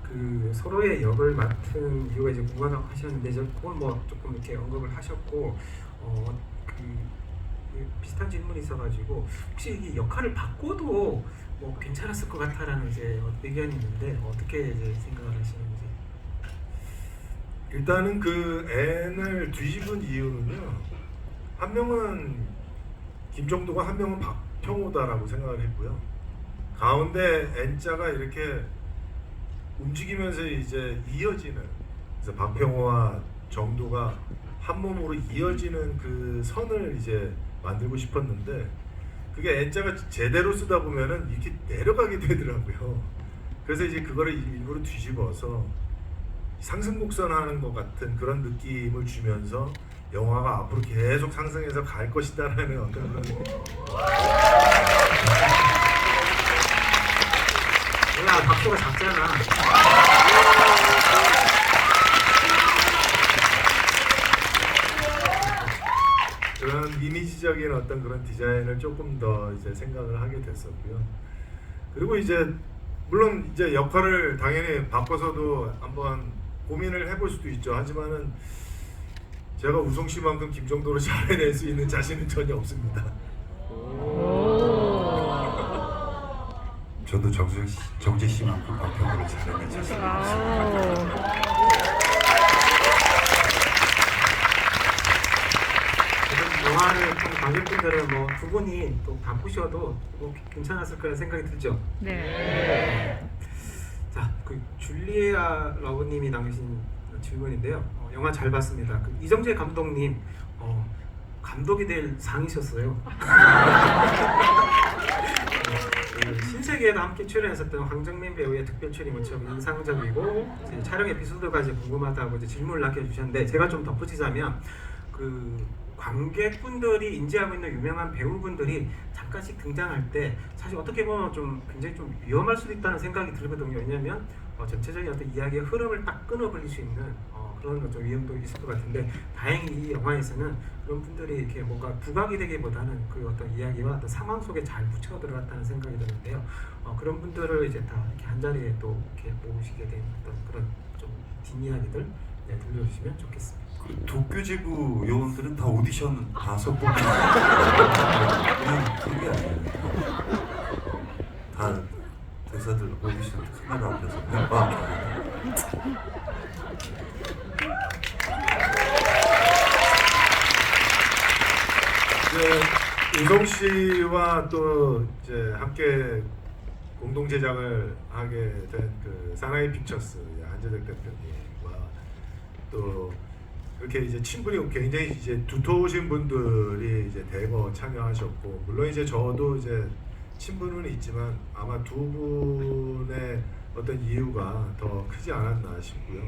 그 서로의 역을 맡은 이유가 이제 궁금하다고 하셨는데 그걸 뭐 조금 이렇게 언급을 하셨고 비슷한 질문이 있어가지고 혹시 이 역할을 바꿔도 뭐 괜찮았을 것 같다라는 이제 의견이 있는데 어떻게 이제 생각을 하시는지. 일단은 그 N을 뒤집은 이유는요, 한 명은 김정도가 한 명은 박평호다라고 생각을 했고요. 가운데 N자가 이렇게 움직이면서 이제 이어지는, 그래서 박평호와 정도가 한 몸으로 이어지는 그 선을 이제 만들고 싶었는데, 그게 N자가 제대로 쓰다 보면은 이렇게 내려가게 되더라고요. 그래서 이제 그거를 일부러 뒤집어서 상승곡선하는 것 같은 그런 느낌을 주면서 영화가 앞으로 계속 상승해서 갈 것이다라는 어떤 그런 야, 박수가 작잖아. 그런 이미지적인 어떤 그런 디자인을 조금 더 이제 생각을 하게 됐었고요. 그리고 이제 물론 이제 역할을 당연히 바꿔서도 한번 고민을 해볼 수도 있죠. 하지만은 제가 우성 씨만큼 김정도로 잘해낼 수 있는 자신은 전혀 없습니다. 저도 정재 씨만큼 박평호를 잘해낼 자신이 있습니다. 영화를 좀 관객분들은 뭐 두 분이 또 바꾸셔도 뭐 괜찮았을 거라는 생각이 들죠. 네. 자, 그 줄리아 러브님이 남기신 질문인데요. 영화 잘 봤습니다. 그 이정재 감독님 감독이 될 상이셨어요. 신세계에도 함께 출연했었던 황정민 배우의 특별 출연이 무척 인상적이고 촬영 에피소드까지 궁금하다고 이제 질문을 남겨주셨는데 제가 좀 덧붙이자면 그 관객분들이 인지하고 있는 유명한 배우분들이 잠깐씩 등장할 때 사실 어떻게 보면 좀 굉장히 좀 위험할 수도 있다는 생각이 들거든요. 왜냐하면 전체적인 어떤 이야기의 흐름을 딱 끊어버릴 수 있는 그런 좀 위험도 있을 것 같은데 다행히 이 영화에서는 그런 분들이 이렇게 뭔가 부각이 되기보다는 그 어떤 이야기와 어떤 상황 속에 잘 묻혀 들어갔다는 생각이 드는데요. 그런 분들을 이제 다 이렇게 한 자리에 또 이렇게 모으시게 된 어떤 그런 좀 뒷이야기들 들려주시면 좋겠습니다. 그 도쿄지구 요원들은 다 오디션 봐서 뽑는 그냥 그게 아니에요. 다 대사들 오디션 카메라 앞에서 그냥 이제 우성 씨와 또 이제 함께 공동 제작을 하게 된 그 사나이 픽처스 한재덕 대표님과 또 이렇게 이제 친분이 굉장히 이제 두터우신 분들이 이제 대거 참여하셨고, 물론 이제 저도 이제 친분은 있지만 아마 두 분의 어떤 이유가 더 크지 않았나 싶고요.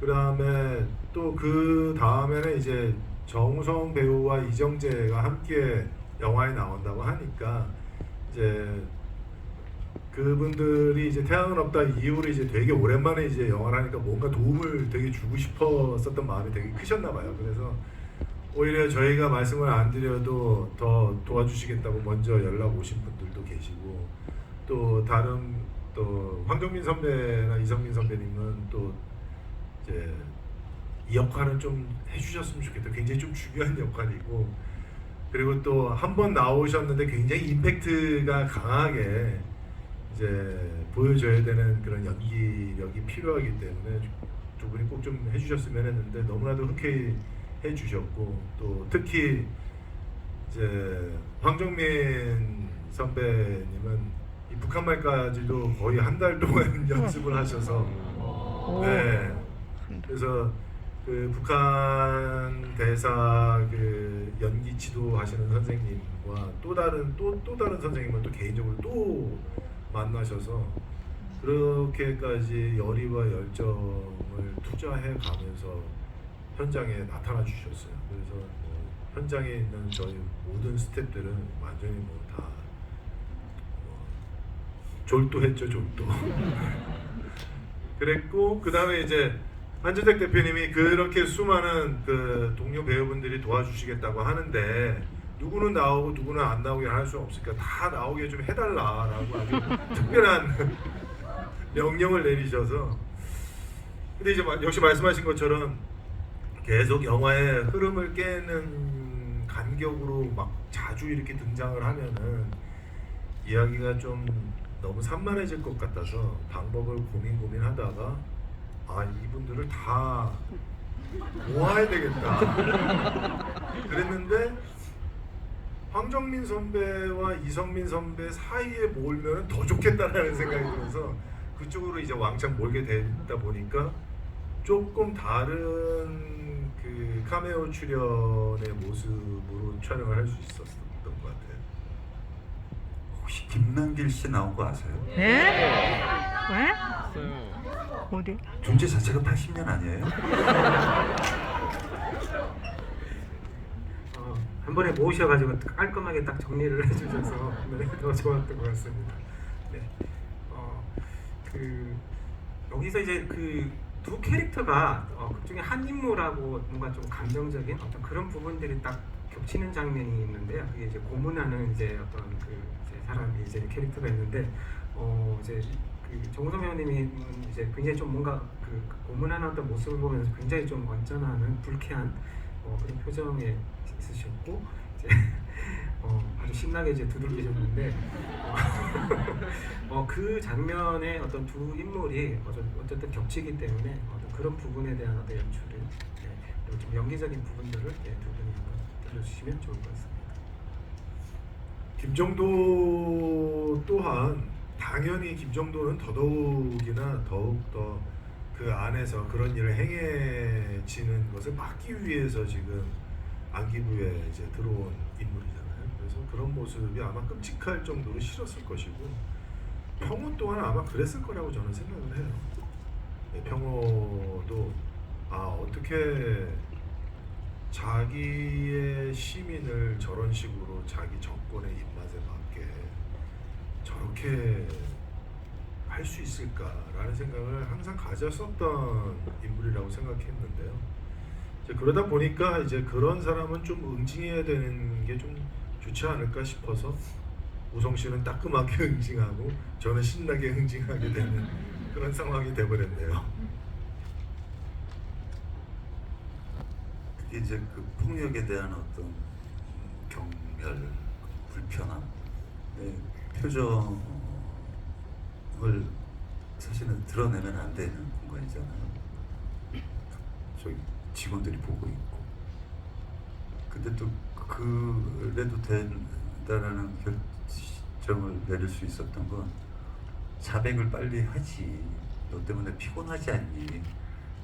그다음에 또 그 다음에는 이제 정우성 배우와 이정재가 함께 영화에 나온다고 하니까 이제 그분들이 이제 태양은 없다 이후로 이제 되게 오랜만에 이제 영화를 하니까 뭔가 도움을 되게 주고 싶었었던 마음이 되게 크셨나 봐요. 그래서 오히려 저희가 말씀을 안 드려도 더 도와주시겠다고 먼저 연락 오신 분들도 계시고, 또 다른 또 황정민 선배나 이성민 선배님은 또 이제 이 역할은 좀 해주셨으면 좋겠다. 굉장히 좀 중요한 역할이고, 그리고 또 한 번 나오셨는데 굉장히 임팩트가 강하게 이제 보여줘야 되는 그런 연기력이 필요하기 때문에 두 분이 꼭 좀 해주셨으면 했는데 너무나도 흔쾌히 해주셨고, 또 특히 이제 황정민 선배님은 이 북한말까지도 거의 한 달 동안 연습을 하셔서 네, 그래서 그 북한 대사 그 연기 지도하시는 선생님과 또 다른 선생님은 또 개인적으로 또 만나셔서 그렇게까지 열의와 열정을 투자해 가면서 현장에 나타나 주셨어요. 그래서 현장에 있는 저희 모든 스태프들은 완전히 다 졸도했죠, 졸도. 그랬고 그 다음에 이제 한재택 대표님이 그렇게 수많은 그 동료 배우분들이 도와주시겠다고 하는데 누구는 나오고 누구는 안 나오게 할 수 없으니까 다 나오게 좀 해달라라고 아주 특별한 명령을 내리셔서 근데 이제 역시 말씀하신 것처럼 계속 영화의 흐름을 깨는 간격으로 막 자주 이렇게 등장을 하면은 이야기가 좀 너무 산만해질 것 같아서 방법을 고민하다가 아 이분들을 다 모아야 되겠다 그랬는데 황정민 선배와 이성민 선배 사이에 몰면 더 좋겠다라는 생각이 들어서 그쪽으로 이제 왕창 몰게 되다 보니까 조금 다른 그 카메오 출연의 모습으로 촬영을 할 수 있었던 것 같아요. 혹시 김남길 씨 나온 거 아세요? 네? 왜? 어디? 존재 자체가 80년 아니에요? 한 번에 모으셔가지고 깔끔하게 딱 정리를 해주셔서 네, 더 좋았던 것 같습니다. 네. 그 여기서 이제 그 두 캐릭터가 그 중에 한 인물하고 뭔가 좀 감정적인 어떤 그런 부분들이 딱 겹치는 장면이 있는데요. 그게 이제 고문하는 이제 어떤 그 이제 사람이 이제 캐릭터가 있는데 이제 그 정우성 배우님이 이제 굉장히 좀 뭔가 그 고문하는 어떤 모습을 보면서 굉장히 좀 언짢아하는 불쾌한 그런 표정에 있으셨고 이제 아주 신나게 이제 두들기셨는데 그 장면의 어떤 두 인물이 어쨌든 겹치기 때문에 어떤 그런 부분에 대한 어떤 연출을 그리고 좀 연기적인 부분들을 두 분이 한번 들려주시면 좋을 것 같습니다. 김정도 또한 당연히 김정도는 더더욱이나 더욱더 그 안에서 그런 일을 행해지는 것을 막기 위해서 지금 안기부에 이제 들어온 인물이잖아요. 그래서 그런 모습이 아마 끔찍할 정도로 싫었을 것이고 평호 또한 아마 그랬을 거라고 저는 생각을 해요. 네, 평호도 어떻게 자기의 시민을 저런 식으로 자기 정권의 입맛에 맞게 저렇게 할 수 있을까라는 생각을 항상 가졌었던 인물이라고 생각했는데요. 이제 그러다 보니까 이제 그런 사람은 좀 응징해야 되는 게 좀 좋지 않을까 싶어서 우성 씨는 따끔하게 응징하고 저는 신나게 응징하게 되는 그런 상황이 돼버렸네요. 그게 이제 그 폭력에 대한 어떤 경멸, 불편함, 표정을 사실은 드러내면 안 되는 공간이잖아요. 저기 직원들이 보고 있고. 근데 또 그래도 된다라는 결정을 내릴 수 있었던 건 자백을 빨리 하지. 너 때문에 피곤하지 않니?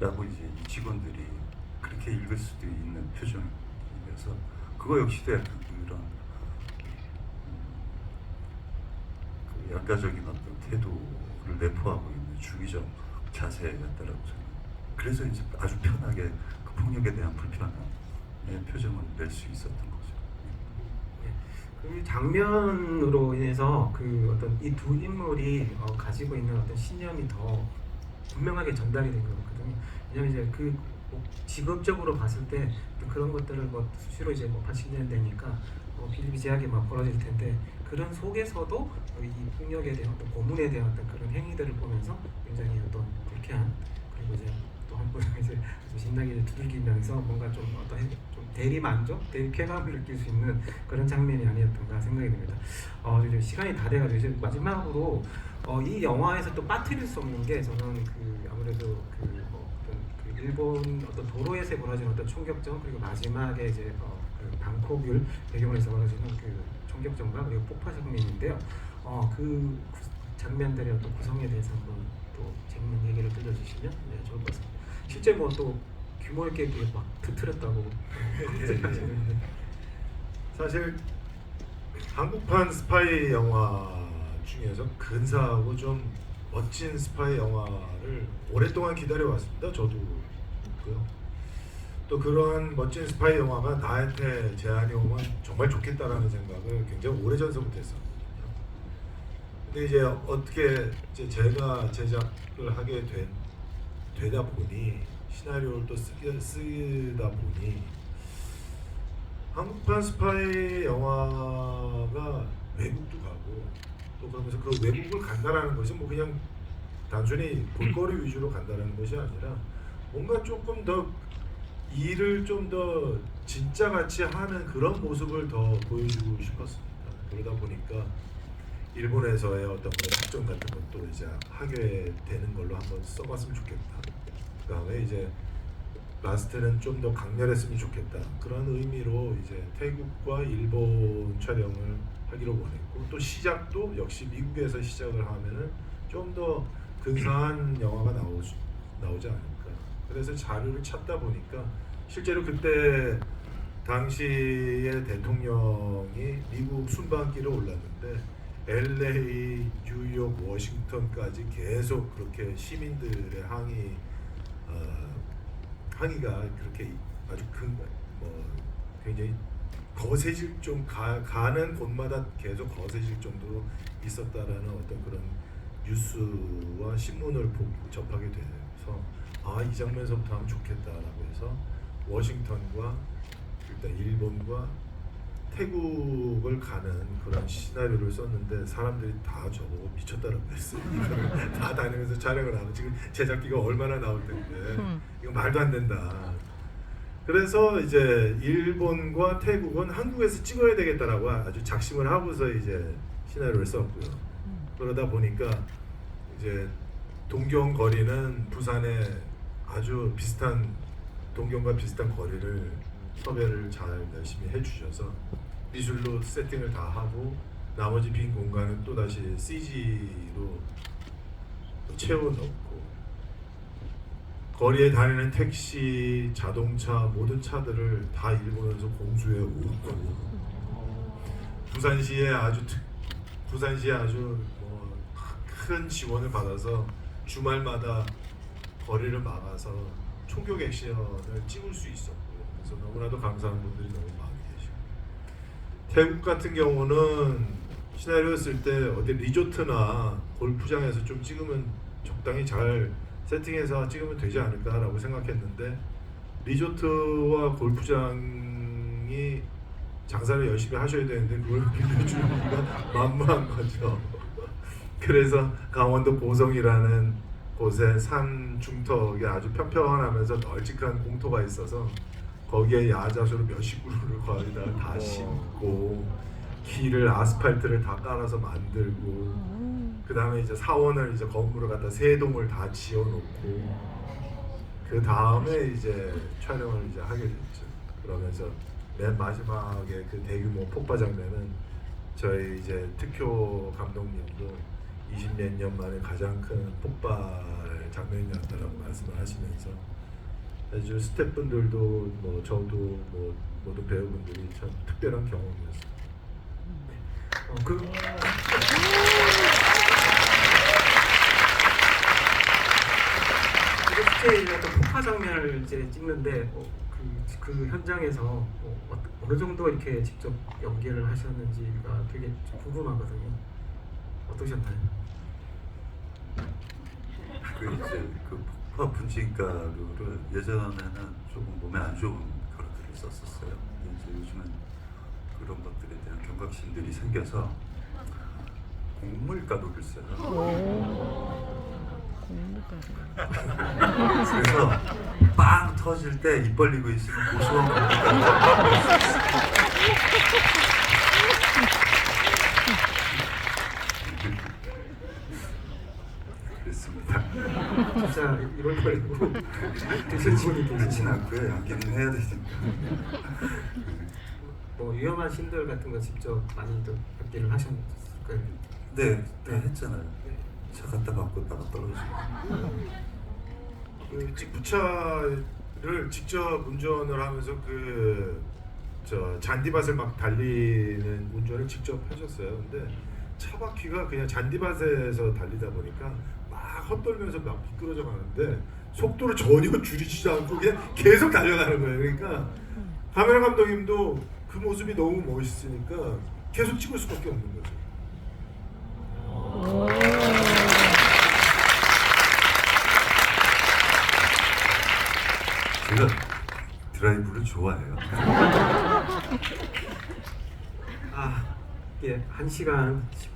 라고 이제 이 직원들이 그렇게 읽을 수도 있는 표정이어서 그거 역시도 약간 그런 그 양가적인 어떤 태도를 내포하고 있는 주기적 자세였다라고 저는 그래서 이제 아주 편하게 그 폭력에 대한 불편함의 표정을 낼 수 있었던 거죠. 그 장면으로 인해서 그 어떤 이 두 인물이 가지고 있는 어떤 신념이 더 분명하게 전달이 된 것 같거든요. 왜냐면 이제 그 직업적으로 봤을 때 그런 것들을 수시로 이제 80년대니까 비일비재하게 벌어질 텐데 그런 속에서도 이 폭력에 대한 어떤 고문에 대한 어떤 그런 행위들을 보면서 굉장히 어떤 불쾌한 그리고 이제 또 한 번은 이제 아주 신나게 이제 두들기면서 뭔가 좀 어떤 좀 대리 만족, 대리 쾌감을 느낄 수 있는 그런 장면이 아니었던가 생각이 듭니다. 이제 시간이 다 돼가지고 이제 마지막으로 이 영화에서 또 빠뜨릴 수 없는 게 저는 그 아무래도 그 일본 어떤 도로에서 벌어진 어떤 총격전 그리고 마지막에 이제 그 방콕을 배경으로 해서 벌어지는 그 총격전과 그리고 폭파 장면인데요. 그 장면들의 어떤 구성에 대해서 한번 또 재밌는 얘기를 들려주시면 좋을 것 같습니다. 실제 또 규모 있게 막 터뜨렸다고 하시는데 사실 한국판 스파이 영화 중에서 근사하고 좀 멋진 스파이 영화를 오랫동안 기다려왔습니다. 저도 그렇고요. 또 그러한 멋진 스파이 영화가 나한테 제안이 오면 정말 좋겠다라는 생각을 굉장히 오래전서부터 했었거든요. 근데 이제 어떻게 제가 제작을 하게 되다 보니 시나리오를 또 쓰다 보니 한국판 스파이 영화가 외국도 가고 또 그러면서 그 외국을 간다라는 것이 그냥 단순히 볼거리 위주로 간다는 것이 아니라 뭔가 조금 더 일을 좀 더 진짜같이 하는 그런 모습을 더 보여주고 싶었습니다. 그러다 보니까 일본에서의 어떤 그런 작전 같은 것도 이제 하게 되는 걸로 한번 써봤으면 좋겠다. 그다음에 이제 라스트는 좀 더 강렬했으면 좋겠다. 그런 의미로 이제 태국과 일본 촬영을 하기로 원했고, 또 시작도 역시 미국에서 시작을 하면은 좀 더 근사한 영화가 나오지 않을까. 그래서 자료를 찾다 보니까 실제로 그때 당시의 대통령이 미국 순방길에 올랐는데 LA, 뉴욕, 워싱턴까지 계속 그렇게 시민들의 항의가 그렇게 아주 굉장히 거세질 좀 가는 곳마다 계속 거세질 정도로 있었다라는 어떤 그런 뉴스와 신문을 접하게 돼서 이 장면에서부터 하면 좋겠다라고 해서 워싱턴과 일단 일본과 태국을 가는 그런 시나리오를 썼는데 사람들이 다 저보고 미쳤다라고 했어요. 이거를 다 다니면서 촬영을 하고 지금 제작비가 얼마나 나올 텐데 이거 말도 안 된다. 그래서 이제 일본과 태국은 한국에서 찍어야 되겠다라고 아주 작심을 하고서 이제 시나리오를 썼고요. 그러다 보니까 이제 동경 거리는 부산에 아주 비슷한 동경과 비슷한 거리를 섭외를 잘 열심히 해주셔서 미술로 세팅을 다 하고 나머지 빈 공간은 또 다시 CG로 채워넣고 거리에 다니는 택시, 자동차 모든 차들을 다 일본에서 공수해 오고 부산시에 아주 큰 지원을 받아서 주말마다 거리를 막아서 총격 액션을 찍을 수 있었고 그래서 너무나도 감사한 분들이 너무 많이 계시고 태국 같은 경우는 시나리오 쓸 때 어디 리조트나 골프장에서 좀 찍으면 적당히 잘 세팅해서 찍으면 되지 않을까라고 생각했는데 리조트와 골프장이 장사를 열심히 하셔야 되는데 그걸 빌려주기가 만무한 거죠. 그래서 강원도 고성이라는 곳에 산 중턱에 아주 평평하면서 널찍한 공터가 있어서 거기에 야자수로 몇십 그루를 거의 다 심고 길을 아스팔트를 다 깔아서 만들고 그 다음에 이제 사원을 이제 건물을 갖다 세 동을 다 지어놓고 그 다음에 이제 촬영을 이제 하게 됐죠. 그러면서 맨 마지막에 그 대규모 폭발 장면은 저희 이제 특효 감독님도 20몇 년 만에 가장 큰 폭발 장면이었다라고 말씀을 하시면서 아주 스태프분들도 뭐 저도 뭐 모든 배우분들이 참 특별한 경험이었어요. 이렇게 어떤 폭파 장면을 이제 찍는데 그 현장에서 어느 정도 이렇게 직접 연기를 하셨는지가 되게 좀 궁금하거든요. 어떠셨나요? 그 이제 그 폭파 분진가루를 예전에는 조금 몸에 안 좋은 가루들을 썼었어요. 근데 이제 요즘은 그런 것들에 대한 경각심들이 생겨서 곡물 가루를 써요. 그래서 빵 터질 때 입 벌리고 있으면 고소한 곡물 가루. 그랬습니다. 진짜 이런 걸로 드실 분이 그렇진 계시나? 않고요. 연기는 해야 되니까. 뭐 위험한 신들 같은 거 직접 많이 또 연기를 하셨을까요? 네, 했잖아요. 차 갖다 바꿨다가 떨어지고. 그 직구차를 직접 운전을 하면서 잔디밭을 막 달리는 운전을 직접 하셨어요. 근데 차 바퀴가 그냥 잔디밭에서 달리다 보니까 막 헛돌면서 막 미끄러져 가는데 속도를 전혀 줄이지 않고 그냥 계속 달려가는 거예요. 그러니까 카메라 감독님도 그 모습이 너무 멋있으니까 계속 찍을 수밖에 없는 거죠. 제가 드라이브를 좋아해요. 예, 1시간 10분